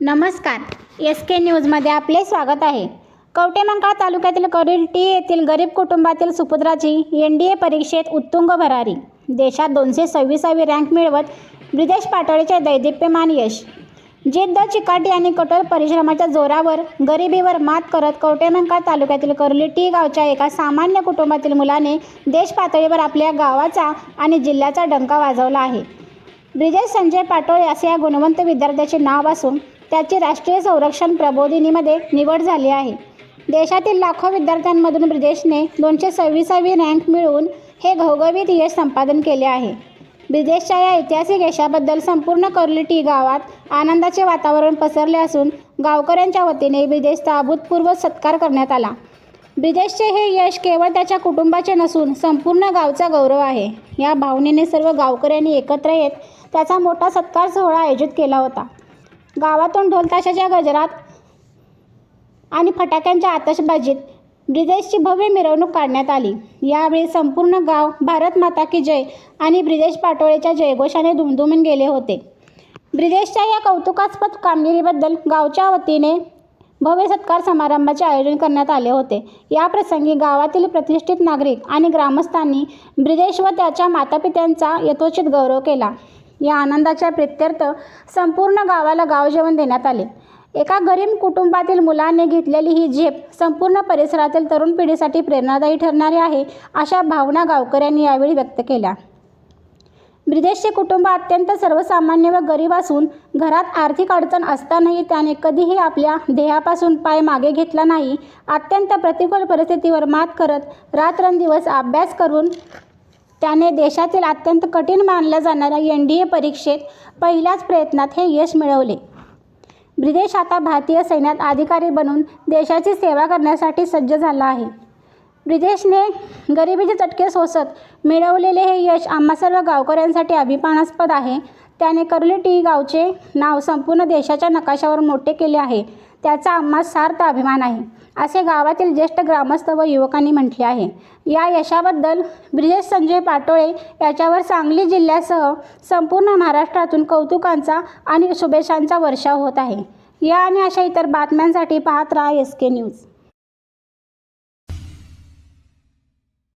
नमस्कार, SK न्यूजमध्ये आपले स्वागत आहे. कवठेमहांकाळ तालुक्यातील करोली येथील गरीब कुटुंबातील सुपुत्राची NDA परीक्षेत उत्तुंग भरारी. देशात 226वी रँक मिळवत ब्रिजेश पाटोळेचे दैदिप्यमान यश. जिद्द, चिकाटी आणि कठोर परिश्रमाच्या जोरावर गरिबीवर मात करत कवठेमहांकाळ तालुक्यातील करोली गावच्या एका सामान्य कुटुंबातील मुलाने देश पातळीवर आपल्या गावाचा आणि जिल्ह्याचा डंका वाजवला आहे. ब्रिजेश संजय पाटोळे असे या गुणवंत विद्यार्थ्याचे नाव असून त्याची राष्ट्रीय संरक्षण प्रबोधिनीमध्ये निवड झाली आहे. देशातील लाखो विद्यार्थ्यांमधून ब्रिजेशने 226वी रँक मिळवून हे घवघवीत यश संपादन केले आहे. ब्रिजेशच्या या ऐतिहासिक यशाबद्दल संपूर्ण करोली गावात आनंदाचे वातावरण पसरले असून गावकऱ्यांच्या वतीने ब्रिजेशचा अभूतपूर्व सत्कार करण्यात आला. ब्रिजेशचे हे यश केवळ त्याच्या कुटुंबाचे नसून संपूर्ण गावचा गौरव आहे. या भावनेने सर्व गावकऱ्यांनी एकत्र येत त्याचा मोठा सत्कार सोहळा आयोजित केला होता. गावातून ढोलताशाच्या गजरात आणि फटाक्यांच्या आतषबाजीत ब्रिजेशची भव्य मिरवणूक काढण्यात आली. यावेळी संपूर्ण गाव भारत माता की जय आणि ब्रिजेश पाटोळेच्या जयघोषाने दुमदुमून गेले होते. ब्रिजेशच्या या कौतुकास्पद कामगिरीबद्दल गावच्या वतीने भव्य सत्कार समारंभाचे आयोजन करण्यात आले होते. या प्रसंगी गावातील प्रतिष्ठित नागरिक आणि ग्रामस्थांनी ब्रिजेश व त्याच्या मातापित्यांचा यथोचित गौरव केला. या आनंदाच्या प्रीत्यर्थ संपूर्ण गावाला गावजेवण देण्यात आले. एका गरीब कुटुंबातील मुलाने घेतलेली ही झेप संपूर्ण परिसरातील तरुण पिढीसाठी प्रेरणादायी ठरणारी आहे, अशा भावना गावकऱ्यांनी यावेळी व्यक्त केल्या. ब्रिजेशचे कुटुंब अत्यंत सर्वसामान्य व गरीब असून घरात आर्थिक अडचण असतानाही त्याने कधीही आपल्या ध्येयापासून पाय मागे घेतला नाही. अत्यंत प्रतिकूल परिस्थितीवर मात करत रात्रंदिवस अभ्यास करून त्याने देशातील अत्यंत कठीण मानल्या जाणाऱ्या NDA परीक्षेत पहिल्याच प्रयत्नात हे यश मिळवले. ब्रिजेश आता भारतीय सैन्यात अधिकारी बनून देशाची सेवा करण्यासाठी सज्ज झाला आहे. ब्रिजेशने गरिबीचे चटके सोसत मिळवलेले हे यश आम्हा सर्व गावकऱ्यांसाठी अभिमानास्पद आहे. त्याने करोली गावचे नाव संपूर्ण देशाच्या नकाशावर मोठे केले आहे. त्याचा आम्हा सार्थ अभिमान आहे, असे गावातील ज्येष्ठ ग्रामस्थ व युवकांनी म्हटले आहे. या यशाबद्दल ब्रिजेश संजय पाटोळे याच्यावर सांगली जिल्ह्यासह संपूर्ण महाराष्ट्रातून कौतुकांचा आणि शुभेच्छांचा वर्षाव होत आहे. या आणि अशा इतर बातम्यांसाठी पाहत राहा SK न्यूज.